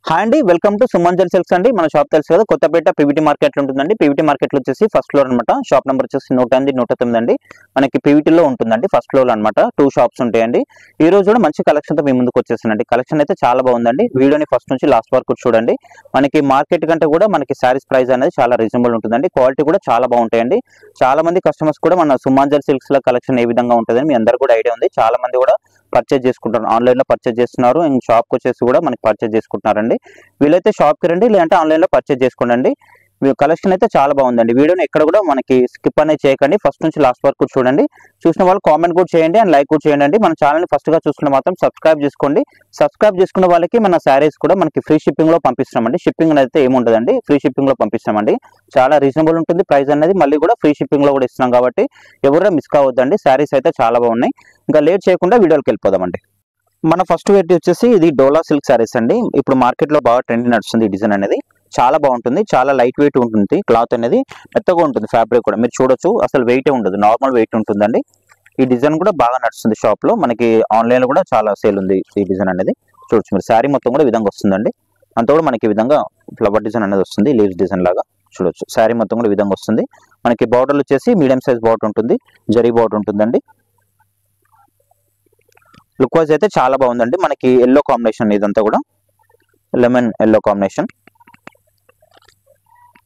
Hi అండి, welcome to సుమంజల్ silks అండి. మన షాప్ తెలుసు కదా, కొత్తపేట పీవీటీ మార్కెట్లో ఉంటుందండి. పీవీటీ మార్కెట్లో వచ్చేసి ఫస్ట్ ఫ్లోర్ అనమాట. షాప్ నెంబర్ వచ్చేసి 108, 109 అండి. మనకి పీవీటీలో ఉంటుందండి, ఫస్ట్ ఫ్లోర్ అనమాట. 2 షాప్స్ ఉంటాయండి. ఈ రోజు కూడా మంచి కలెక్షన్తో మీ ముందుకు వచ్చేసానండి. కలెక్షన్ అయితే చాలా బాగుందండి. వీడియోని ఫస్ట్ నుంచి లాస్ట్ వరకు చూడండి. మనకి మార్కెట్ కంటే కూడా మనకి శారీస్ ప్రైస్ అనేది చాలా రీజనబుల్ ఉంటుందండి. క్వాలిటీ కూడా చాలా బాగుంటాయండి. చాలా మంది కస్టమర్స్ కూడా మన సుమంజల్ సిల్క్స్ లో కలెక్షన్ ఏ విధంగా ఉంటుందని మీ అందరూ కూడా ఐడియా ఉంది. చాలా మంది కూడా పర్చేజ్ చేసుకుంటారు, ఆన్లైన్ లో పర్చేజ్ చేస్తున్నారు, అండ్ షాప్ కి వచ్చేసి కూడా మనకి పర్చేజ్ చేసుకుంటున్నారండి. వీలైతే షాప్ కి రండి, లేదంటే ఆన్లైన్ లో పర్చేజ్ చేసుకోండి. కలెక్షన్ అయితే చాలా బాగుందండి. వీడియోని ఎక్కడ కూడా మనకి స్కిప్ అనేది చేయకండి, ఫస్ట్ నుంచి లాస్ట్ వరకు చూడండి. చూసిన వాళ్ళు కామెంట్ కూడా చేయండి అండ్ లైక్ కూడా చేయండి. మన ఛానల్ ఫస్ట్ గా చూసుకుంటే మాత్రం సబ్స్క్రైబ్ చేసుకోండి. సబ్స్క్రైబ్ చేసుకున్న వాళ్ళకి మన శారీస్ కూడా మనకి ఫ్రీ షిప్పింగ్ లో పంపిస్తామండి. షిప్పింగ్ అయితే ఏముండదండి, ఫ్రీ షిప్పింగ్ లో పంపిస్తామండి. చాలా రీజనబుల్ ఉంటుంది ప్రైస్ అనేది. మళ్ళీ కూడా ఫ్రీ షిప్పింగ్ లో కూడా ఇస్తున్నాం కాబట్టి ఎవరైనా మిస్ కావద్దండి. శారీస్ అయితే చాలా బాగున్నాయి. ఇంకా లేట్ చేయకుండా వీడియోకి వెళ్ళిపోదామండి. మన ఫస్ట్ వెరైటీ వచ్చేసి ఇది డోలా సిల్క్ శారీస్ అండి. ఇప్పుడు మార్కెట్ లో బాగా ట్రెండ్ నడుస్తుంది. ఈ డిజైన్ అనేది చాలా బాగుంటుంది, చాలా లైట్ వెయిట్ ఉంటుంది. క్లాత్ అనేది మెత్తగా ఉంటుంది, ఫ్యాబ్రిక్ కూడా మీరు చూడొచ్చు, అసలు వెయిటే ఉండదు, నార్మల్ వెయిట్ ఉంటుందండి. ఈ డిజైన్ కూడా బాగా నడుస్తుంది షాప్ లో. మనకి ఆన్లైన్ లో కూడా చాలా సేల్ ఉంది ఈ డిజైన్ అనేది. చూడొచ్చు మీరు, శారీ మొత్తం కూడా ఈ విధంగా వస్తుందండి. అంతా కూడా మనకి ఈ విధంగా ఫ్లవర్ డిజైన్ అనేది వస్తుంది, లీవ్స్ డిజైన్ లాగా. చూడొచ్చు శారీ మొత్తం కూడా ఈ విధంగా వస్తుంది. మనకి బార్డర్ వచ్చేసి మీడియం సైజ్ బార్డర్ ఉంటుంది, జరీ బార్డర్ ఉంటుందండి. లుక్ వైజ్ అయితే చాలా బాగుందండి. మనకి ఎల్లో కాంబినేషన్, ఇదంతా కూడా లెమన్ ఎల్లో కాంబినేషన్.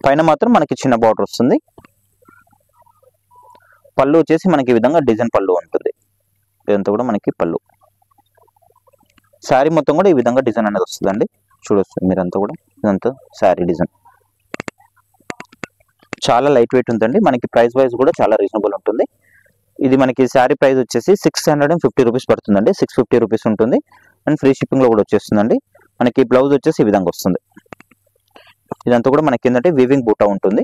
పైన మాత్రం మనకి చిన్న బార్డర్ వస్తుంది. పళ్ళు వచ్చేసి మనకి ఈ విధంగా డిజైన్ పళ్ళు ఉంటుంది. ఇదంతా కూడా మనకి పళ్ళు. శారీ మొత్తం కూడా ఈ విధంగా డిజైన్ అనేది వస్తుందండి. చూడొచ్చు మీరంతా కూడా, ఇదంతా శారీ డిజైన్. చాలా లైట్ వెయిట్ ఉందండి. మనకి ప్రైస్ వైజ్ కూడా చాలా రీజనబుల్ ఉంటుంది. ఇది మనకి శారీ ప్రైస్ వచ్చేసి 650 రూపీస్ పడుతుందండి. 650 రూపీస్ ఉంటుంది అండ్ ఫ్రీ షిప్పింగ్ లో కూడా వచ్చేస్తుందండి. మనకి బ్లౌజ్ వచ్చేసి ఈ విధంగా వస్తుంది. ఇదంతా కూడా మనకి ఏంటంటే వీవింగ్ బూటా ఉంటుంది.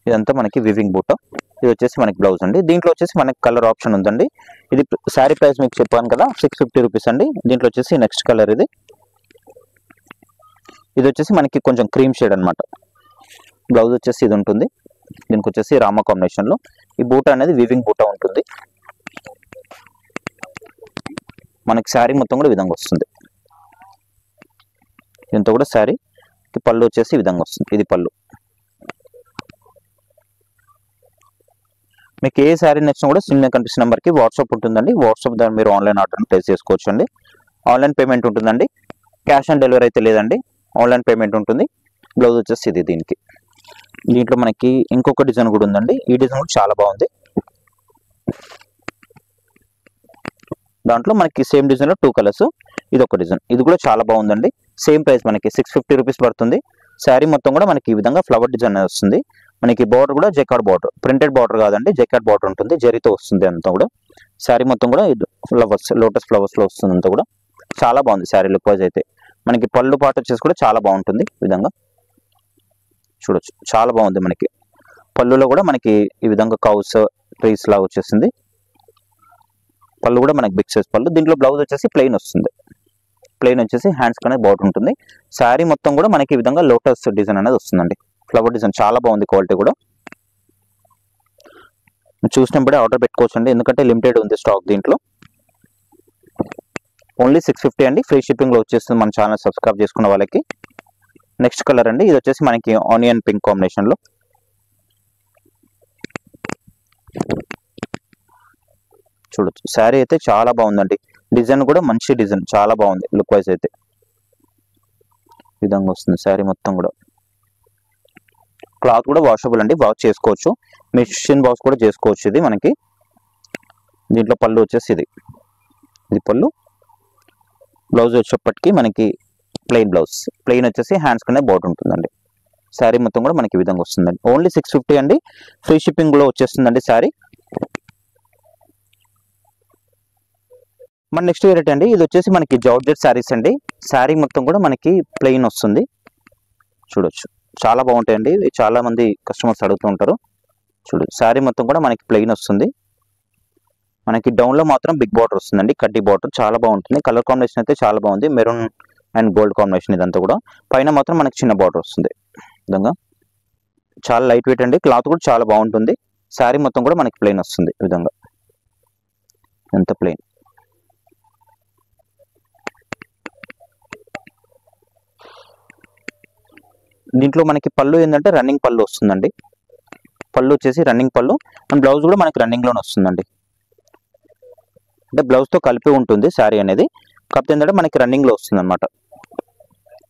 ఇదంతా మనకి వీవింగ్ బూటా. ఇది వచ్చేసి మనకి బ్లౌజ్ అండి. దీంట్లో వచ్చేసి మనకి కలర్ ఆప్షన్ ఉందండి. ఇది శారీ ప్రైస్ మీకు చెప్పాను కదా, 650 రూపీస్ అండి. దీంట్లో వచ్చేసి నెక్స్ట్ కలర్ ఇది వచ్చేసి మనకి కొంచెం క్రీమ్ షేడ్ అనమాట. బ్లౌజ్ వచ్చేసి ఇది ఉంటుంది. దీనికి వచ్చేసి రామా కాంబినేషన్ లో ఈ బూటా అనేది వీవింగ్ బూటా ఉంటుంది. మనకి శారీ మొత్తం కూడా ఈ విధంగా వస్తుంది. దీంతో కూడా శారీ పళ్ళు వచ్చేసి ఈ విధంగా వస్తుంది. ఇది పళ్ళు. మీకు ఏ శారీ నచ్చినా కూడా స్క్రీన్ మీద కనిపిస్తున్న నెంబర్కి వాట్సాప్ ఉంటుందండి. వాట్సాప్ ద్వారా మీరు ఆన్లైన్ ఆర్డర్ ప్లేస్ చేసుకోవచ్చు అండి. ఆన్లైన్ పేమెంట్ ఉంటుందండి, క్యాష్ ఆన్ డెలివరీ అయితే లేదండి, ఆన్లైన్ పేమెంట్ ఉంటుంది. బ్లౌజ్ వచ్చేసి ఇది. దీంట్లో మనకి ఇంకొక డిజైన్ కూడా ఉందండి. ఈ డిజైన్ కూడా చాలా బాగుంది. దాంట్లో మనకి సేమ్ డిజైన్ లో 2 కలర్స్. ఇది ఒక డిజైన్, ఇది కూడా చాలా బాగుందండి. సేమ్ ప్రైస్ మనకి 650 రూపీస్ పడుతుంది. శారీ మొత్తం కూడా మనకి ఈ విధంగా ఫ్లవర్ డిజైన్ వస్తుంది. మనకి బార్డర్ కూడా జెకార్డ్ బార్డర్, ప్రింటెడ్ బార్డర్ కాదండి, జెకార్డ్ బార్డర్ ఉంటుంది, జరీతో వస్తుంది అంతా కూడా. శారీ మొత్తం కూడా ఫ్లవర్స్, లోటస్ ఫ్లవర్స్ లో వస్తుంది అంతా కూడా. చాలా బాగుంది శారీ లుక్ వైజ్ అయితే. మనకి పళ్ళు పాట వచ్చేసి కూడా చాలా బాగుంటుంది. ఈ విధంగా చూడొచ్చు, చాలా బాగుంది. మనకి పళ్ళులో కూడా మనకి ఈ విధంగా కౌస్ ట్రీస్ లాగా వచ్చేసింది. పళ్ళు కూడా మనకి బిగ్ సైజ్ పళ్ళు. దీంట్లో బ్లౌజ్ వచ్చేసి ప్లెయిన్ వస్తుంది. ప్లెయిన్ వచ్చేసి హ్యాండ్స్ కనే బార్డర్ ఉంటుంది. శారీ మొత్తం కూడా మనకి ఈ విధంగా లోటస్ డిజైన్ అనేది వస్తుందండి, ఫ్లవర్ డిజైన్. చాలా బాగుంది క్వాలిటీ కూడా. చూసినప్పుడే ఆర్డర్ పెట్టుకోవచ్చు అండి, ఎందుకంటే లిమిటెడ్ ఉంది స్టాక్ దీంట్లో. ఓన్లీ 650 అండి, ఫ్రీ షిప్పింగ్ లో వచ్చేస్తుంది మన ఛానల్ సబ్స్క్రైబ్ చేసుకున్న వాళ్ళకి. నెక్స్ట్ కలర్ అండి, ఇది వచ్చేసి మనకి ఆనియన్ పింక్ కాంబినేషన్ లో. చూడొచ్చు శారీ అయితే చాలా బాగుందండి. డిజైన్ కూడా మంచి డిజైన్, చాలా బాగుంది లుక్ వైజ్ అయితే. ఈ విధంగా వస్తుంది శారీ మొత్తం కూడా. క్లాత్ కూడా వాషబుల్ అండి, వాష్ చేసుకోవచ్చు, మిషన్ వాష్ కూడా చేసుకోవచ్చు. ఇది మనకి దీంట్లో పళ్ళు వచ్చేసి ఇది పళ్ళు. బ్లౌజ్ వచ్చేప్పటికి మనకి ప్లెయిన్ బ్లౌజ్, ప్లెయిన్ వచ్చేసి హ్యాండ్స్ కనే బార్డర్ ఉంటుందండి. శారీ మొత్తం కూడా మనకి ఈ విధంగా వస్తుందండి. ఓన్లీ 650 అండి, ఫ్రీ షిప్పింగ్ లో వచ్చేస్తుందండి శారీ. మన నెక్స్ట్ వెరైటీ అండి, ఇది వచ్చేసి మనకి జార్జెట్ శారీస్ అండి. శారీ మొత్తం కూడా మనకి ప్లెయిన్ వస్తుంది. చూడొచ్చు చాలా బాగుంటాయండి, చాలా మంది కస్టమర్స్ అడుగుతూ ఉంటారు. చూడొచ్చు శారీ మొత్తం కూడా మనకి ప్లెయిన్ వస్తుంది. మనకి డౌన్ లో మాత్రం బిగ్ బార్డర్ వస్తుందండి, కడ్డీ బార్డర్. చాలా బాగుంటుంది. కలర్ కాంబినేషన్ అయితే చాలా బాగుంది, మెరూన్ అండ్ గోల్డ్ కాంబినేషన్. ఇదంతా కూడా పైన మాత్రం మనకి చిన్న బార్డర్ వస్తుంది. విధంగా చాలా లైట్ వెయిట్ అండి, క్లాత్ కూడా చాలా బాగుంటుంది. శారీ మొత్తం కూడా మనకి ప్లెయిన్ వస్తుంది. ఈ విధంగా ఎంత ప్లెయిన్. దీంట్లో మనకి పళ్ళు ఏంటంటే రన్నింగ్ పళ్ళు వస్తుందండి. పళ్ళు వచ్చేసి రన్నింగ్ పళ్ళు అండ్ బ్లౌజ్ కూడా మనకి రన్నింగ్లోనే వస్తుందండి. అంటే బ్లౌజ్తో కలిపి ఉంటుంది శారీ అనేది, కాకపోతే ఏంటంటే మనకి రన్నింగ్లో వస్తుంది అనమాట.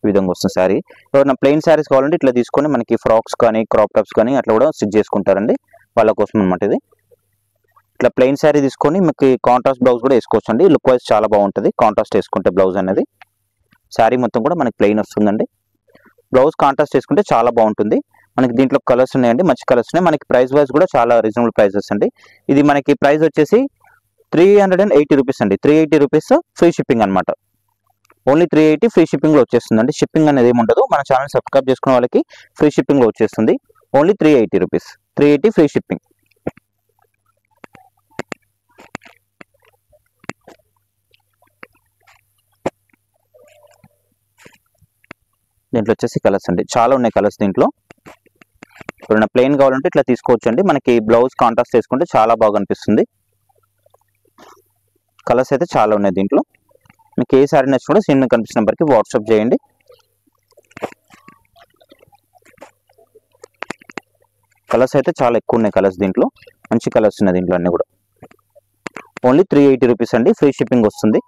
ఈ విధంగా వస్తుంది శారీ. ఎవరైనా ప్లెయిన్ శారీస్ కావాలంటే ఇట్లా తీసుకొని మనకి ఫ్రాక్స్ కానీ క్రాప్ టాప్స్ కానీ అట్లా కూడా స్టిచ్ చేసుకుంటారండి, వాళ్ళ కోసం అనమాట ఇది. ఇట్లా ప్లెయిన్ శారీ తీసుకొని మీకు కాంట్రాస్ట్ బ్లౌజ్ కూడా వేసుకోవచ్చు అండి. లుక్ వైజ్ చాలా బాగుంటుంది కాంట్రాస్ట్ వేసుకుంటే బ్లౌజ్ అనేది. శారీ మొత్తం కూడా మనకి ప్లెయిన్ వస్తుందండి. బ్లౌజ్ కాంట్రాస్ట్ వేసుకుంటే చాలా బాగుంటుంది. మనకి దీంట్లో కలర్స్ ఉన్నాయండి, మంచి కలర్స్ ఉన్నాయి. మనకి ప్రైస్ వైజ్ కూడా చాలా రీజనబుల్ ప్రైసెస్ అండి. ఇది మనకి ప్రైస్ వచ్చేసి 380 రూపీస్ అండి. 380 రూపీస్ ఫ్రీ షిప్పింగ్ అనమాట. ఓన్లీ 380 ఫ్రీ షిప్పింగ్లో వచ్చేస్తుందండి. షిప్పింగ్ అనేది ఏమి ఉండదు. మన ఛానల్ సబ్స్క్రైబ్ చేసుకున్న వాళ్ళకి ఫ్రీ షిప్పింగ్లో వచ్చేస్తుంది. Only 380 rupees, 380 free shipping. దీంట్లో వచ్చేసి కలర్స్ అండి, చాలా ఉన్నాయి కలర్స్ దీంట్లో. ఇప్పుడు ప్లెయిన్ కావాలంటే ఇట్లా తీసుకోవచ్చు అండి. మనకి బ్లౌజ్ కాంట్రాస్ట్ వేసుకుంటే చాలా బాగా అనిపిస్తుంది. కలర్స్ అయితే చాలా ఉన్నాయి దీంట్లో. మీకు ఏ సారీ నచ్చిన కూడా స్క్రీన్ మీద కనిపిస్తున్న నెంబర్కి వాట్సాప్ చేయండి. కలర్స్ అయితే చాలా ఎక్కువ ఉన్నాయి కలర్స్ దీంట్లో, మంచి కలర్స్ ఉన్నాయి దీంట్లో అన్నీ కూడా. ఓన్లీ 380 రూపీస్ అండి, ఫ్రీ షిప్పింగ్ వస్తుంది.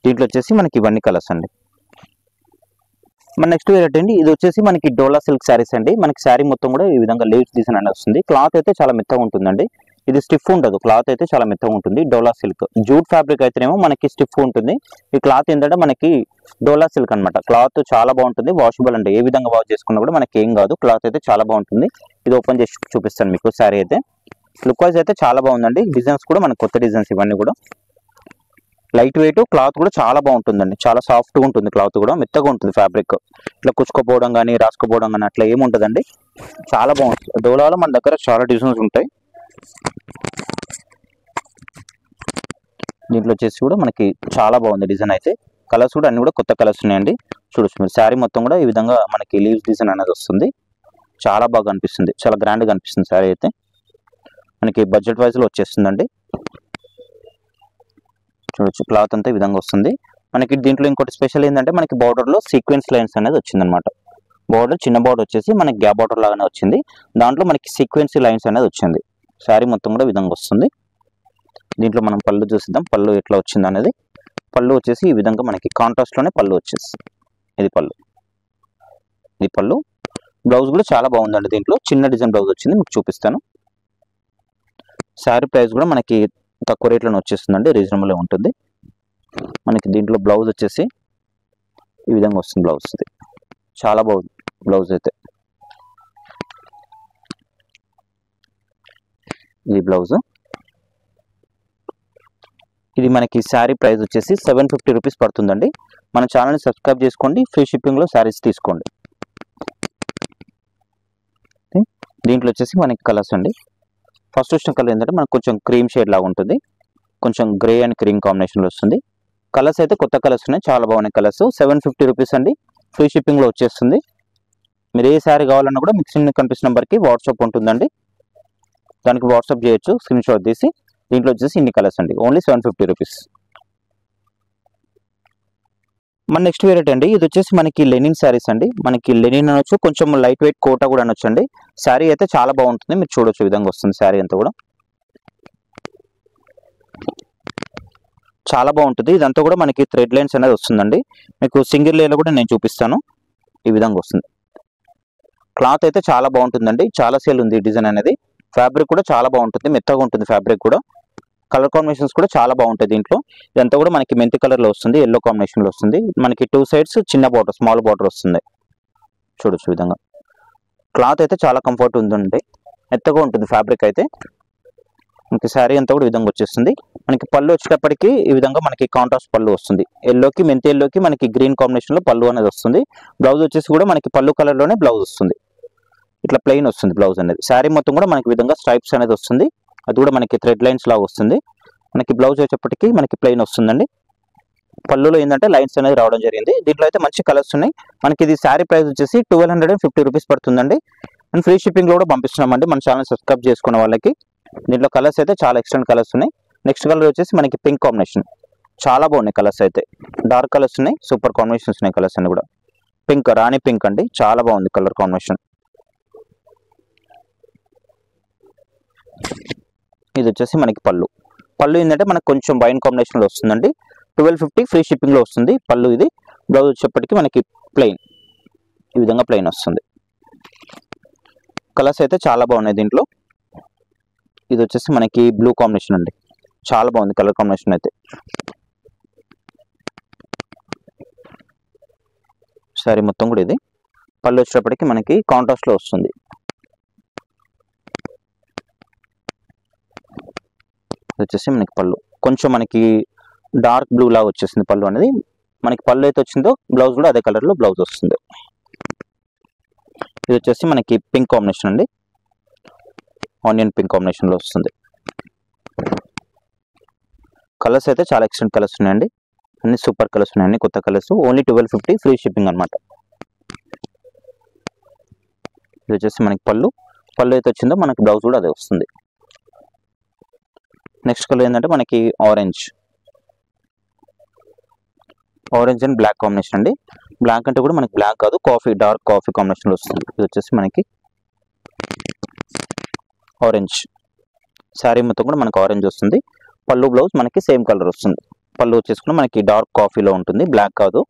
దీంట్లో వచ్చేసి మనకి ఇవన్నీ కలర్స్ అండి. మన నెక్స్ట్ వెరైటీ అండి, ఇది వచ్చేసి మనకి డోలా సిల్క్ శారీస్ అండి. మనకి శారీ మొత్తం కూడా ఈ విధంగా లీవ్స్ డిజైన్ అనేది వస్తుంది. క్లాత్ అయితే చాలా మెత్తగా ఉంటుందండి. ఇది స్టిఫ్ ఉండదు, క్లాత్ అయితే చాలా మెత్తగా ఉంటుంది. డోలా సిల్క్ జూట్ ఫ్యాబ్రిక్ అయితేనేమో మనకి స్టిఫ్ ఉంటుంది. ఈ క్లాత్ ఏంటంటే మనకి డోలా సిల్క్ అనమాట. క్లాత్ చాలా బాగుంటుంది, వాషబుల్ అంటే ఏ విధంగా వాష్ చేసుకున్నా కూడా మనకి ఏం కాదు. క్లాత్ అయితే చాలా బాగుంటుంది. ఇది ఓపెన్ చేసి చూపిస్తాను మీకు. శారీ అయితే లుక్ వైజ్ అయితే చాలా బాగుందండి. డిజైన్స్ కూడా మనకి కొత్త డిజైన్స్ ఇవన్నీ కూడా. లైట్ వెయిట్, క్లాత్ కూడా చాలా బాగుంటుందండి. చాలా సాఫ్ట్గా ఉంటుంది, క్లాత్ కూడా మెత్తగా ఉంటుంది. ఫ్యాబ్రిక్ ఇట్లా కుచ్చుకోపోవడం కానీ రాసుకోపోవడం కానీ అట్లా ఏముంటుందండి, చాలా బాగుంటుంది. డోలాలో మన దగ్గర చాలా డిజైన్స్ ఉంటాయి. దీంట్లో వచ్చేసి కూడా మనకి చాలా బాగుంది డిజైన్ అయితే. కలర్స్ కూడా అన్ని కూడా కొత్త కలర్స్ ఉన్నాయండి. చూడొచ్చు మీరు. శారీ మొత్తం కూడా ఈ విధంగా మనకి లీవ్స్ డిజైన్ అనేది వస్తుంది. చాలా బాగా అనిపిస్తుంది, చాలా గ్రాండ్గా అనిపిస్తుంది శారీ అయితే. మనకి బడ్జెట్ వైజ్లో వచ్చేస్తుందండి. చూడొచ్చు క్లాత్ అంతా ఈ విధంగా వస్తుంది. మనకి దీంట్లో ఇంకోటి స్పెషల్ ఏంటంటే మనకి బార్డర్లో సీక్వెన్స్ లైన్స్ అనేది వచ్చిందనమాట. బార్డర్ చిన్న బార్డర్ వచ్చేసి మనకి గ్యాప్ బార్డర్ లాగానే వచ్చింది. దాంట్లో మనకి సీక్వెన్సీ లైన్స్ అనేది వచ్చింది. శారీ మొత్తం కూడా ఈ విధంగా వస్తుంది. దీంట్లో మనం పళ్ళు చూసిద్దాం, పళ్ళు ఎట్లా వచ్చింది అనేది. పళ్ళు వచ్చేసి ఈ విధంగా మనకి కాంట్రాస్ట్లోనే పళ్ళు వచ్చేసి ఇది పళ్ళు, ఇది పళ్ళు. బ్లౌజ్ కూడా చాలా బాగుందండి. దీంట్లో చిన్న డిజైన్ బ్లౌజ్ వచ్చింది, మీకు చూపిస్తాను. శారీ ప్రైస్ కూడా మనకి తక్కువ రేట్లోనే వచ్చేస్తుందండి, రీజనబుల్ ఉంటుంది. మనకి దీంట్లో బ్లౌజ్ వచ్చేసి ఈ విధంగా వస్తుంది. బ్లౌజ్ ఇది చాలా బాగుంది బ్లౌజ్ అయితే. ఇది బ్లౌజ్. ఇది మనకి శారీ ప్రైస్ వచ్చేసి 750 రూపీస్ పడుతుందండి. మన ఛానల్ని సబ్స్క్రైబ్ చేసుకోండి, ఫ్రీ షిప్పింగ్లో శారీస్ తీసుకోండి. దీంట్లో వచ్చేసి మనకి కలర్స్ అండి. ఫస్ట్ వచ్చిన కలర్ ఏంటంటే మనకు కొంచెం క్రీమ్ షేడ్ లాగా ఉంటుంది, కొంచెం గ్రే అండ్ క్రీమ్ కాంబినేషన్లో వస్తుంది. కలర్స్ అయితే కొత్త కలర్స్ ఉన్నాయి, చాలా బాగున్నాయి కలర్స్. 750 రూపీస్ అండి, ఫ్రీ షిప్పింగ్లో వచ్చేస్తుంది. మీరు ఏ శారీ కావాలన్నా కూడా మీకు స్క్రీన్ కనిపిస్తున్న నెంబర్కి వాట్సాప్ ఉంటుందండి, దానికి వాట్సాప్ చేయొచ్చు స్క్రీన్ షాట్ తీసి. దీంట్లో వచ్చేసి ఇన్ని కలర్స్ అండి, ఓన్లీ 750 రూపీస్. మన నెక్స్ట్ వెరైటీ అండి, ఇది వచ్చేసి మనకి లెనిన్ శారీస్ అండి. మనకి లెనిన్ అనొచ్చు, కొంచెం లైట్ వెయిట్ కోటా కూడా అనొచ్చు అండి. శారీ అయితే చాలా బాగుంటుంది, మీరు చూడొచ్చు ఈ విధంగా వస్తుంది. శారీ అంతా కూడా చాలా బాగుంటుంది. ఇదంతా కూడా మనకి థ్రెడ్ లైన్స్ అనేది వస్తుందండి. మీకు సింగిల్ లేయర్లో కూడా నేను చూపిస్తాను. ఈ విధంగా వస్తుంది. క్లాత్ అయితే చాలా బాగుంటుందండి, చాలా సేల్ ఉంది డిజైన్ అనేది. ఫ్యాబ్రిక్ కూడా చాలా బాగుంటుంది, మెత్తగా ఉంటుంది ఫ్యాబ్రిక్ కూడా. కలర్ కాంబినేషన్స్ కూడా చాలా బాగుంటాయి దీంట్లో. ఇదంతా కూడా మనకి మెంతి కలర్లో వస్తుంది, ఎల్లో కాంబినేషన్లో వస్తుంది. మనకి 2 సైడ్స్ చిన్న బార్డర్, స్మాల్ బార్డర్ వస్తుంది. చూడొచ్చు విధంగా. క్లాత్ అయితే చాలా కంఫర్ట్ ఉందండి, మెత్తగా ఉంటుంది ఫ్యాబ్రిక్ అయితే. మనకి శారీ అంతా కూడా ఈ విధంగా వచ్చేస్తుంది. మనకి పళ్ళు వచ్చేటప్పటికి ఈ విధంగా మనకి కాంట్రాస్ట్ పళ్ళు వస్తుంది. ఎల్లోకి మెంతి ఎల్లోకి మనకి గ్రీన్ కాంబినేషన్లో పళ్ళు అనేది వస్తుంది. బ్లౌజ్ వచ్చేసి కూడా మనకి పళ్ళు కలర్లోనే బ్లౌజ్ వస్తుంది. ఇట్లా ప్లెయిన్ వస్తుంది బ్లౌజ్ అనేది. శారీ మొత్తం కూడా మనకి విధంగా స్ట్రైప్స్ అనేది వస్తుంది. అది కూడా మనకి థ్రెడ్ లైన్స్ లాగా వస్తుంది. మనకి బ్లౌజ్ వచ్చేటప్పటికి మనకి ప్లెయిన్ వస్తుందండి. పళ్ళులో ఏంటంటే లైన్స్ అనేది రావడం జరిగింది. దీంట్లో అయితే మంచి కలర్స్ ఉన్నాయి. మనకి ఇది శారీ ప్రైస్ వచ్చేసి 1250 రూపీస్ పడుతుందండి. అండ్ ఫ్రీ షిప్పింగ్లో కూడా పంపిస్తున్నామండి మన ఛానల్ సబ్స్క్రైబ్ చేసుకున్న వాళ్ళకి. దీంట్లో కలర్స్ అయితే చాలా ఎక్స్టెంట్ కలర్స్ ఉన్నాయి. నెక్స్ట్ కలర్ వచ్చేసి మనకి పింక్ కాంబినేషన్. చాలా బాగున్నాయి కలర్స్ అయితే, డార్క్ కలర్స్ ఉన్నాయి, సూపర్ కాంబినేషన్స్ ఉన్నాయి కలర్స్ అన్ని కూడా. పింక్, రాణి పింక్ అండి, చాలా బాగుంది కలర్ కాంబినేషన్. ఇది వచ్చేసి మనకి పళ్ళు. పళ్ళు ఏంటంటే మనకు కొంచెం వైన్ కాంబినేషన్లో వస్తుందండి. 1250 ఫ్రీ షిప్పింగ్లో వస్తుంది పళ్ళు. ఇది బ్లౌజ్ వచ్చేప్పటికి మనకి ప్లెయిన్, ఈ విధంగా ప్లెయిన్ వస్తుంది. కలర్స్ అయితే చాలా బాగున్నాయి దీంట్లో. ఇది వచ్చేసి మనకి బ్లూ కాంబినేషన్ అండి, చాలా బాగుంది కలర్ కాంబినేషన్ అయితే. సారీ మొత్తం కూడా ఇది పళ్ళు వచ్చేటప్పటికి మనకి కాంట్రాస్ట్లో వస్తుంది. ఇది వచ్చేసి మనకి పళ్ళు కొంచెం మనకి డార్క్ బ్లూ లాగా వచ్చేసింది పళ్ళు అనేది. మనకి పళ్ళు అయితే వచ్చిందో బ్లౌజ్ కూడా అదే కలర్లో బ్లౌజ్ వస్తుంది. ఇది వచ్చేసి మనకి పింక్ కాంబినేషన్ అండి, ఆనియన్ పింక్ కాంబినేషన్లో వస్తుంది. కలర్స్ అయితే చాలా ఎక్సలెంట్ కలర్స్ ఉన్నాయండి, అన్ని సూపర్ కలర్స్ ఉన్నాయండి, కొత్త కలర్స్. ఓన్లీ 1250 ఫ్రీ షిప్పింగ్ అనమాట. ఇది వచ్చేసి మనకి పళ్ళు అయితే వచ్చిందో మనకి బ్లౌజ్ కూడా అదే వస్తుంది. నెక్స్ట్ కలర్ ఏంటంటే మనకి ఆరెంజ్ అండ్ బ్లాక్ కాంబినేషన్ అండి. బ్లాక్ అంటే కూడా మనకి బ్లాక్ కాదు, కాఫీ, డార్క్ కాఫీ కాంబినేషన్లో వస్తుంది. ఇది వచ్చేసి మనకి ఆరెంజ్. శారీ మొత్తం కూడా మనకి ఆరెంజ్ వస్తుంది. పళ్ళు బ్లౌజ్ మనకి సేమ్ కలర్ వస్తుంది. పళ్ళు వచ్చేసుకుని మనకి డార్క్ కాఫీలో ఉంటుంది, బ్లాక్ కాదు.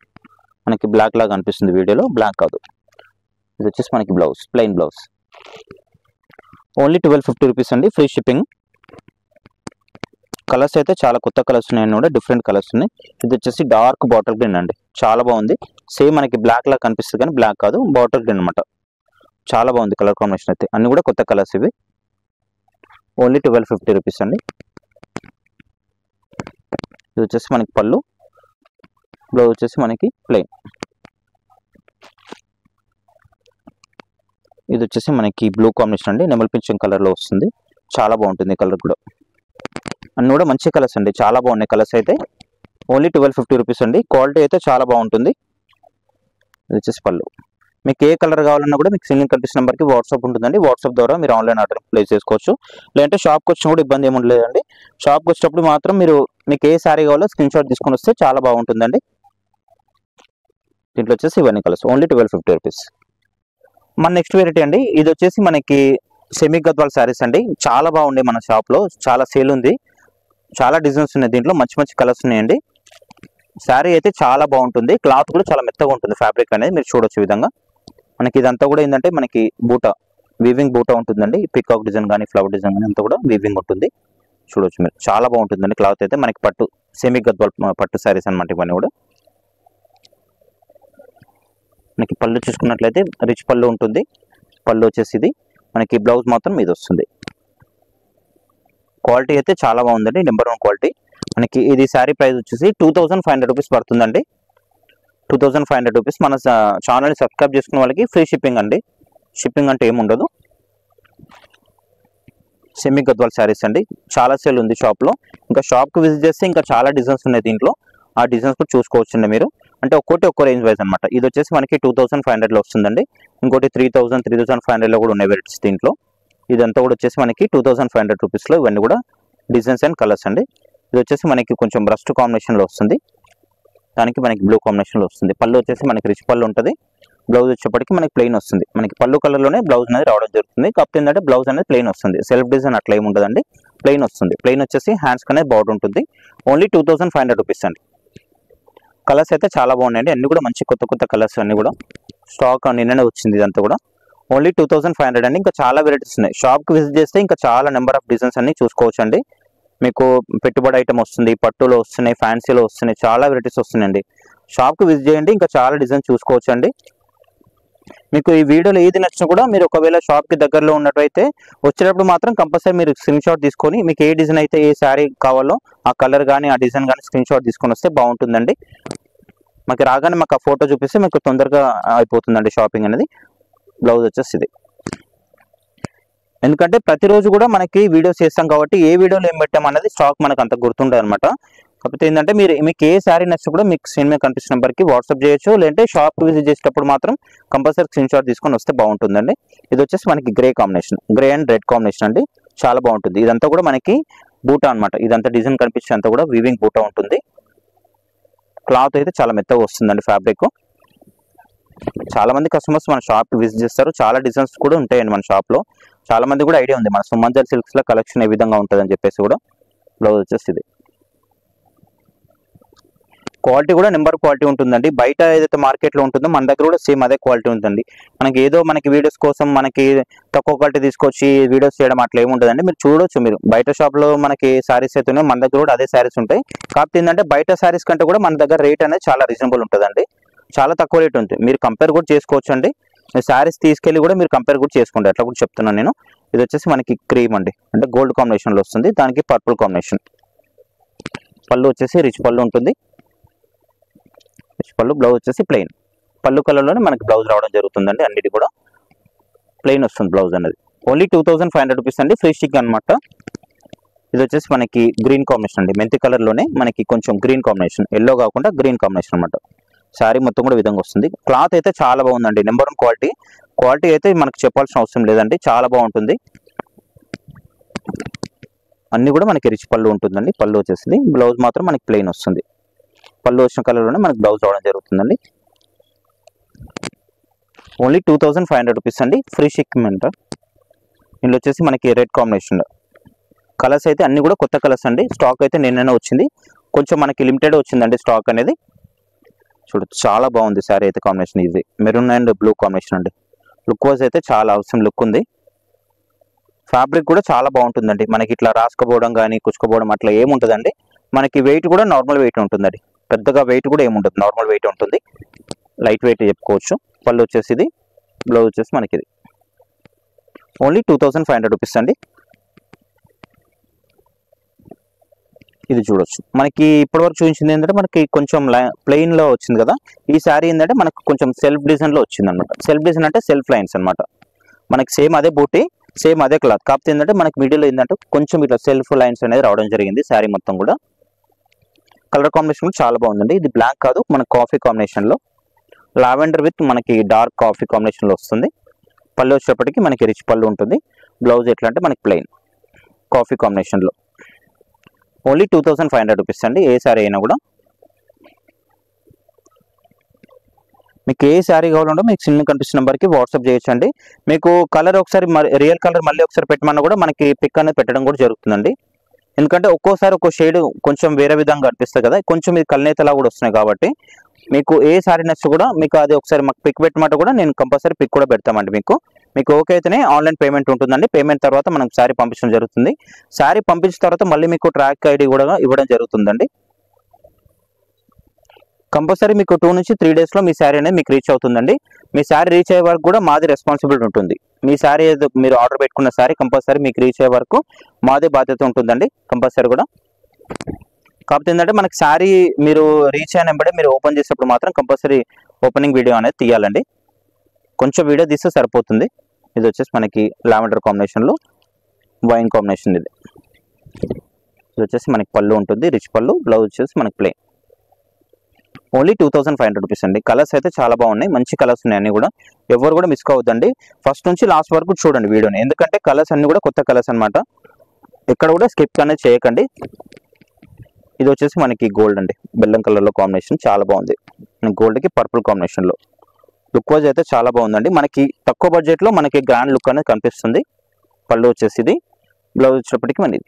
మనకి బ్లాక్ లాగా అనిపిస్తుంది వీడియోలో, బ్లాక్ కాదు. ఇది వచ్చేసి మనకి blouse, plain blouse. Only 1250 rupees అండి, ఫ్రీ షిప్పింగ్. కలర్స్ అయితే చాలా కొత్త కలర్స్ ఉన్నాయని కూడా, డిఫరెంట్ కలర్స్ ఉన్నాయి. ఇది వచ్చేసి డార్క్ బాటిల్ గ్రీన్ అండి, చాలా బాగుంది. సేమ్ మనకి బ్లాక్ లాగా కనిపిస్తుంది కానీ బ్లాక్ కాదు, బాటిల్ గ్రీన్ అనమాట. చాలా బాగుంది కలర్ కాంబినేషన్ అయితే, అన్ని కూడా కొత్త కలర్స్ ఇవి. ఓన్లీ 1250 రూపీస్ అండి. ఇది వచ్చేసి మనకి పళ్ళు, బ్లౌజ్ వచ్చేసి మనకి ప్లెయిన్. ఇది వచ్చేసి మనకి బ్లూ కాంబినేషన్ అండి, నెమల్ పింఛన్ కలర్లో వస్తుంది. చాలా బాగుంటుంది కలర్ కూడా, అన్నీ కూడా మంచి కలర్స్ అండి, చాలా బాగున్నాయి కలర్స్ అయితే. ఓన్లీ 1250 రూపీస్ అండి. క్వాలిటీ అయితే చాలా బాగుంటుంది. ఇది వచ్చేసి పళ్ళు. మీకు ఏ కలర్ కావాలన్నా కూడా మీకు సింగిల్ కనిపిస్తున్న నెంబర్కి వాట్సాప్ ఉంటుందండి. వాట్సాప్ ద్వారా మీరు ఆన్లైన్ ఆర్డర్ ప్లేస్ చేసుకోవచ్చు. లేదంటే షాప్కి వచ్చినా కూడా ఇబ్బంది ఏమి ఉండలేదండి. షాప్కి వచ్చేటప్పుడు మాత్రం మీకు ఏ శారీ కావాలో స్క్రీన్ షాట్ తీసుకొని వస్తే చాలా బాగుంటుందండి. దీంట్లో వచ్చేసి ఇవన్నీ కలర్స్. Only 1250 rupees. మన నెక్స్ట్ వెరైటీ అండి, ఇది వచ్చేసి మనకి సెమీ గద్వాల్ శారీస్ అండి. చాలా బాగుంది, మన షాప్లో చాలా సేల్ ఉంది, చాలా డిజైన్స్ ఉన్నాయి దీంట్లో, మంచి మంచి కలర్స్ ఉన్నాయండి. శారీ అయితే చాలా బాగుంటుంది, క్లాత్ కూడా చాలా మెత్తగా ఉంటుంది, ఫ్యాబ్రిక్ అనేది మీరు చూడొచ్చు. విధంగా మనకి ఇదంతా కూడా ఏంటంటే మనకి బూటా, వీవింగ్ బూటా ఉంటుందండి. పికాక్ డిజైన్ కానీ ఫ్లవర్ డిజైన్ కానీ అంతా కూడా వీవింగ్ ఉంటుంది, చూడొచ్చు మీరు. చాలా బాగుంటుందండి క్లాత్ అయితే. మనకి పట్టు, సెమీ గద్వాల్ పట్టు శారీస్ అనమాట ఇవన్నీ కూడా. మనకి పళ్ళు చూసుకున్నట్లయితే రిచ్ పళ్ళు ఉంటుంది. పళ్ళు వచ్చేసి ఇది మనకి, బ్లౌజ్ మాత్రం ఇది వస్తుంది. క్వాలిటీ అయితే చాలా బాగుందండి, నెంబర్ 1 క్వాలిటీ. మనకి ఇది శారీ ప్రైస్ వచ్చేసి 2500 రూపీస్ పడుతుందండి. 2500 రూపీస్. మన ఛానల్ని సబ్స్క్రైబ్ చేసుకున్న వాళ్ళకి ఫ్రీ షిప్పింగ్ అండి. షిప్పింగ్ అంటే ఏముండదు. సెమీ గద్వాల్ శారీస్ అండి, చాలా సేల్ ఉంది షాప్లో. ఇంకా షాప్కి విజిట్ చేస్తే ఇంకా చాలా డిజైన్స్ ఉన్నాయి దీంట్లో, ఆ డిజైన్స్ కూడా చూసుకోవచ్చండి మీరు. అంటే ఒక్కో రేంజ్ వైజ్ అనమాట. ఇది వచ్చేసి మనకి 2500లో వస్తుందండి. ఇంకోటి 3000, 3500లో కూడా ఉన్నాయి వెరైటీస్ దీంట్లో. ఇదంతా కూడా వచ్చేసి మనకి 2500 రూపీస్లో ఇవన్నీ కూడా డిజైన్స్ అండ్ కలర్స్ అండి. ఇది వచ్చేసి మనకి కొంచెం రస్ట్ కాంబినేషన్లో వస్తుంది, దానికి మనకి బ్లూ కాంబినేషన్లో వస్తుంది. పళ్ళు వచ్చేసి మనకి రిచ్ పళ్ళు ఉంటుంది. బ్లౌజ్ వచ్చేప్పటికి మనకి ప్లెయిన్ వస్తుంది. మనకి పళ్ళు కలర్లోనే బ్లౌజ్ అనేది రావడం జరుగుతుంది. కాకపోతే ఏంటంటే బ్లౌజ్ అనేది ప్లెయిన్ వస్తుంది, సెల్ఫ్ డిజైన్ అట్లా ఏమి ఉండదండి, ప్లెయిన్ వస్తుంది. ప్లెయిన్ వచ్చేసి హ్యాండ్స్కి అనేది బార్డర్ ఉంటుంది. ఓన్లీ 2500 రూపీస్ అండి. కలర్స్ అయితే చాలా బాగున్నాయండి, అన్ని కూడా మంచి కొత్త కలర్స్ అన్ని కూడా. స్టాక్ నిన్ననే వచ్చింది ఇదంతా కూడా. ఓన్లీ 2500 అండి. ఇంకా చాలా వెరైటీస్ ఉన్నాయి. షాప్కి విజిట్ చేస్తే ఇంకా చాలా నెంబర్ ఆఫ్ డిజైన్స్ అన్ని చూసుకోవచ్చు అండి. మీకు పెట్టుబడి ఐటమ్ వస్తుంది, పట్టులో వస్తున్నాయి, ఫ్యాన్సీలో వస్తున్నాయి, చాలా వెరైటీస్ వస్తున్నాయండి. షాప్కి విజిట్ చేయండి, ఇంకా చాలా డిజైన్స్ చూసుకోవచ్చు అండి. మీకు ఈ వీడియోలో ఏది నచ్చినా కూడా మీరు ఒకవేళ షాప్కి దగ్గరలో ఉన్నట్టయితే వచ్చేటప్పుడు మాత్రం కంపల్సరీ మీరు స్క్రీన్ షాట్ తీసుకొని, మీకు ఏ డిజైన్ అయితే ఏ శారీ కావాలో ఆ కలర్ కానీ ఆ డిజైన్ కానీ స్క్రీన్ షాట్ తీసుకొని వస్తే బాగుంటుందండి. మాకు రాగానే మాకు ఆ ఫోటో చూపిస్తే మీకు తొందరగా అయిపోతుందండి షాపింగ్ అనేది. బ్లౌజ్ వచ్చేసి ఇది. ఎందుకంటే ప్రతిరోజు కూడా మనకి వీడియోస్ చేస్తాం కాబట్టి ఏ వీడియోలో ఏం పెట్టాం అనేది స్టాక్ మనకు అంత గుర్తుండదు అనమాట. కాకపోతే ఏంటంటే మీకు ఏ శారీ నచ్చినా కూడా మీకు స్క్రీన్ మీద కనిపిస్తున్న నెంబర్కి వాట్సాప్ చేయొచ్చు. లేదంటే షాప్కి విజిట్ చేసేటప్పుడు మాత్రం కంపల్సరీ స్క్రీన్ షాట్ తీసుకొని వస్తే బాగుంటుందండి. ఇది వచ్చేసి మనకి grey combination, grey and red combination అండి, చాలా బాగుంటుంది. ఇదంతా కూడా మనకి బూటా అనమాట. ఇదంతా డిజైన్ కనిపించేంత కూడా వీవింగ్ బూటా ఉంటుంది. క్లాత్ అయితే చాలా మెత్తగా వస్తుందండి ఫ్యాబ్రిక్. చాలా మంది కస్టమర్స్ మన షాప్ విజిట్ చేస్తారు. చాలా డిజైన్స్ కూడా ఉంటాయండి మన షాప్ లో. చాలా మంది కూడా ఐడియా ఉంది మన సుమంజల్ సిల్క్స్ లో కలెక్షన్ ఏ విధంగా ఉంటుందని చెప్పేసి కూడా. బ్లౌజ్ వచ్చేసి ఇది. క్వాలిటీ కూడా నెంబర్ క్వాలిటీ ఉంటుందండి. బయట ఏదైతే మార్కెట్లో ఉంటుందో మన దగ్గర కూడా సేమ్ అదే క్వాలిటీ ఉంటుందండి. మనకి ఏదో మనకి వీడియోస్ కోసం మనకి తక్కువ క్వాలిటీ తీసుకొచ్చి వీడియోస్ చేయడం అట్లా ఏముంటుందండి. మీరు చూడొచ్చు, మీరు బయట షాప్లో మనకి శారీస్ అయితే ఉన్నాయో మన దగ్గర కూడా అదే శారీస్ ఉంటాయి. కాకపోతే ఏంటంటే బయట శారీస్ కంటే కూడా మన దగ్గర రేట్ అనేది చాలా రీజనబుల్ ఉంటుందండి. చాలా తక్కువ రేట్ ఉంటుంది. మీరు కంపేర్ కూడా చేసుకోవచ్చు అండి. శారీస్ తీసుకెళ్ళి కూడా మీరు కంపేర్ కూడా చేసుకుంటారు. అట్లా కూడా చెప్తున్నాను నేను. ఇది వచ్చేసి మనకి క్రీమ్ అండి, అంటే గోల్డ్ కాంబినేషన్లో వస్తుంది. దానికి పర్పుల్ కాంబినేషన్. పళ్ళు వచ్చేసి రిచ్ పళ్ళు ఉంటుంది. పళ్ళు. బ్లౌజ్ వచ్చేసి ప్లెయిన్. పళ్ళు కలర్లోనే మనకి బ్లౌజ్ రావడం జరుగుతుందండి. అన్నిటి కూడా ప్లెయిన్ వస్తుంది బ్లౌజ్ అనేది. ఓన్లీ 2500 రూపీస్ అండి. ఫ్రీ స్టిక్ అనమాట. ఇది వచ్చేసి మనకి గ్రీన్ కాంబినేషన్ అండి. మెంతి కలర్లోనే మనకి కొంచెం గ్రీన్ కాంబినేషన్, ఎల్లో కాకుండా గ్రీన్ కాంబినేషన్ అనమాట. శారీ మొత్తం కూడా విధంగా వస్తుంది. క్లాత్ అయితే చాలా బాగుందండి. Number 1 quality. క్వాలిటీ అయితే మనకి చెప్పాల్సిన అవసరం లేదండి, చాలా బాగుంటుంది. అన్ని కూడా మనకి రిచ్ పళ్ళు ఉంటుందండి. పళ్ళు వచ్చేసింది. బ్లౌజ్ మాత్రం మనకి ప్లెయిన్ వస్తుంది. పళ్ళు వచ్చిన కలర్లోనే మనకి బ్లౌజ్ రావడం జరుగుతుందండి. ఓన్లీ 2500 రూపీస్ అండి. Free shipment. ఇందులో వచ్చేసి మనకి రెడ్ కాంబినేషన్. కలర్స్ అయితే అన్ని కూడా కొత్త కలర్స్ అండి. స్టాక్ అయితే నిన్ననే వచ్చింది, కొంచెం మనకి లిమిటెడ్ వచ్చిందండి స్టాక్ అనేది. చూడొచ్చు, చాలా బాగుంది శారీ అయితే. కాంబినేషన్ ఇది మెరూన్ అండ్ బ్లూ కాంబినేషన్ అండి. లుక్ వైజ్ అయితే చాలా అవసరం లుక్ ఉంది. ఫ్యాబ్రిక్ కూడా చాలా బాగుంటుందండి. మనకి ఇట్లా రాసుకపోవడం కానీ కుచ్చుకోవడం అట్లా ఏముంటుందండి. మనకి వెయిట్ కూడా నార్మల్ వెయిట్ ఉంటుందండి. పెద్దగా వెయిట్ కూడా ఏముంటుంది, నార్మల్ వెయిట్ ఉంటుంది. లైట్ వెయిట్ చెప్పుకోవచ్చు. పళ్ళు వచ్చేసి ఇది. బ్లౌజ్ వచ్చేసి మనకి ఇది. ఓన్లీ 2500 రూపీస్ అండి. ఇది చూడొచ్చు. మనకి ఇప్పటివరకు చూపించింది ఏంటంటే మనకి కొంచెం ప్లెయిన్ లో వచ్చింది కదా. ఈ శారీ ఏంటంటే మనకు కొంచెం సెల్ఫ్ డిజైన్ లో వచ్చింది అనమాట. సెల్ఫ్ డిజైన్ అంటే సెల్ఫ్ లైన్స్ అనమాట. మనకి సేమ్ అదే బూటీ, సేమ్ అదే క్లాత్. కాకపోతే ఏంటంటే మనకి మిడిల్ ఏంటంటే కొంచెం ఇట్లా సెల్ఫ్ లైన్స్ అనేది రావడం జరిగింది శారీ మొత్తం కూడా. కలర్ కాంబినేషన్ చాలా బాగుందండి. ఇది బ్లాక్ కాదు, మన కాఫీ కాంబినేషన్ లో, లావెండర్ విత్ మనకి డార్క్ కాఫీ కాంబినేషన్ లో వస్తుంది. పళ్ళు వచ్చేటప్పటికి మనకి రిచ్ పళ్ళు ఉంటుంది. బ్లౌజ్ ఎట్లా అంటే మనకి ప్లెయిన్ కాఫీ కాంబినేషన్ లో. ఓన్లీ 2500 రూపీస్ అండి. ఏ శారీ అయినా కూడా. మీకు ఏ శారీ కావాలంటే మీకు చిన్న కనిపిస్తున్న నెంబర్కి వాట్సాప్ చేయొచ్చు అండి. మీకు కలర్ ఒకసారి రియల్ కలర్ మళ్ళీ ఒకసారి పెట్టమన్నా కూడా మనకి పిక్ అనేది పెట్టడం కూడా జరుగుతుందండి. ఎందుకంటే ఒక్కోసారి ఒక్కో షేడ్ కొంచెం వేరే విధంగా కనిపిస్తుంది కదా, కొంచెం ఇది కల్నేతలా కూడా వస్తున్నాయి కాబట్టి మీకు ఏ శారీ నచ్చి కూడా మీకు అది ఒకసారి మాకు పిక్ పెట్టమంటే కూడా నేను కంపల్సరీ పిక్ కూడా పెడతామండి. మీకు ఓకే అయితేనే ఆన్లైన్ పేమెంట్ ఉంటుందండి. పేమెంట్ తర్వాత మనం శారీ పంపించడం జరుగుతుంది. శారీ పంపించిన తర్వాత మళ్ళీ మీకు ట్రాక్ ఐడి కూడా ఇవ్వడం జరుగుతుందండి. కంపల్సరీ మీకు 2 నుంచి 3 డేస్లో మీ శారీ అనేది మీకు రీచ్ అవుతుందండి. మీ శారీ రీచ్ అయ్యే వరకు కూడా మాది రెస్పాన్సిబిలిటీ ఉంటుంది. మీ శారీ మీరు ఆర్డర్ పెట్టుకున్న శారీ కంపల్సరీ మీకు రీచ్ అయ్యే వరకు మాదే బాధ్యత ఉంటుందండి కంపల్సరీ కూడా. కాకపోతే ఏంటంటే మనకి శారీ మీరు రీచ్ అయిన వెంబడే మీరు ఓపెన్ చేసేప్పుడు మాత్రం కంపల్సరీ ఓపెనింగ్ వీడియో అనేది తీయాలండి. కొంచెం వీడియో తీస్తే సరిపోతుంది. ఇది వచ్చేసి మనకి లావెండర్ కాంబినేషన్లో వైన్ కాంబినేషన్. ఇది వచ్చేసి మనకి పళ్ళు ఉంటుంది, రిచ్ పళ్ళు. బ్లౌజ్ వచ్చేసి మనకి ప్లెయిన్. ఓన్లీ 2500 రూపీస్ అండి. కలర్స్ అయితే చాలా బాగున్నాయి, మంచి కలర్స్ ఉన్నాయి అన్ని కూడా. ఎవరు కూడా మిస్ కావద్దండి. ఫస్ట్ నుంచి లాస్ట్ వరకు చూడండి వీడియోని, ఎందుకంటే కలర్స్ అన్ని కూడా కొత్త కలర్స్ అనమాట. ఎక్కడ కూడా స్కిప్ అనేది చేయకండి. ఇది వచ్చేసి మనకి గోల్డ్ అండి, బెల్లం కలర్లో కాంబినేషన్ చాలా బాగుంది. గోల్డ్కి పర్పుల్ కాంబినేషన్లో లుక్ వైజ్ అయితే చాలా బాగుందండి. మనకి తక్కువ బడ్జెట్లో మనకి గ్రాండ్ లుక్ అనేది కనిపిస్తుంది. పళ్ళు వచ్చేసి ఇది. బ్లౌజ్ వచ్చేటప్పటికి మనది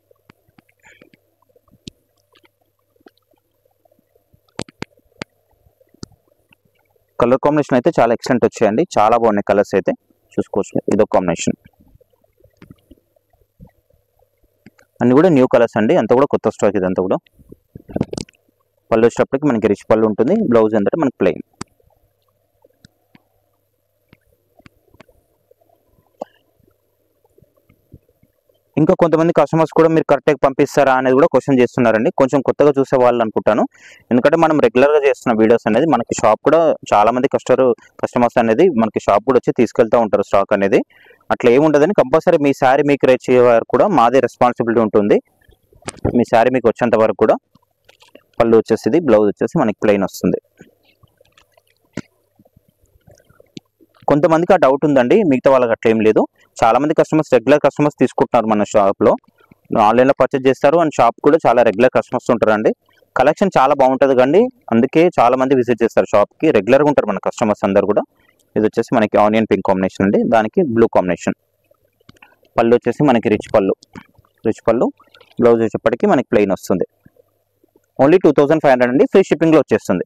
కలర్ కాంబినేషన్ అయితే చాలా ఎక్సలెంట్ వచ్చాయండి. చాలా బాగున్నాయి కలర్స్ అయితే చూసుకోవచ్చు. ఇదో కాంబినేషన్ అన్ని కూడా న్యూ కలర్స్ అండి. అంతా కూడా కొత్త స్టాక్. ఇదంతా కూడా పళ్ళు వచ్చేటప్పటికి మనకి రిచ్ పళ్ళు ఉంటుంది. బ్లౌజ్ ఏంటంటే మనకి ప్లెయిన్. ఇంకా కొంతమంది కస్టమర్స్ కూడా మీరు కరెక్ట్గా పంపిస్తారా అనేది కూడా క్వశ్చన్ చేస్తున్నారండి. కొంచెం కొత్తగా చూసే వాళ్ళు అనుకుంటాను. ఎందుకంటే మనం రెగ్యులర్గా చేస్తున్న వీడియోస్ అనేది మనకి షాప్ కూడా చాలా మంది కస్టమర్స్ అనేది మనకి షాప్ కూడా వచ్చి తీసుకెళ్తూ ఉంటారు స్టాక్ అనేది. అట్లా ఏముండదని కంపల్సరీ మీ శారీ మీకు రీచ్ అయ్యే వరకు కూడా మాదే రెస్పాన్సిబిలిటీ ఉంటుంది. మీ శారీ మీకు వచ్చేంత వరకు కూడా. పళ్ళు వచ్చేసి బ్లౌజ్ వచ్చేసి మనకి ప్లెయిన్ వస్తుంది. కొంతమందికి ఆ డౌట్ ఉందండి, మిగతా వాళ్ళకి అట్లా ఏం లేదు. చాలా మంది కస్టమర్స్ రెగ్యులర్ కస్టమర్స్ తీసుకుంటున్నారు మన షాప్లో. ఆన్లైన్లో పర్చేజ్ చేస్తారు అండ్ షాప్ కూడా చాలా రెగ్యులర్ కస్టమర్స్ ఉంటారండి. కలెక్షన్ చాలా బాగుంటుంది కండి, అందుకే చాలా మంది విజిట్ చేస్తారు షాప్కి, రెగ్యులర్గా ఉంటారు మన కస్టమర్స్ అందరు కూడా. ఇది వచ్చేసి మనకి ఆనియన్ పింక్ కాంబినేషన్ అండి, దానికి బ్లూ కాంబినేషన్. పళ్ళు వచ్చేసి మనకి రిచ్ పళ్ళు, బ్లౌజ్ వచ్చేప్పటికి మనకి ప్లెయిన్ వస్తుంది. ఓన్లీ 2500 అండి, ఫ్రీ షిప్పింగ్లో వచ్చేస్తుంది.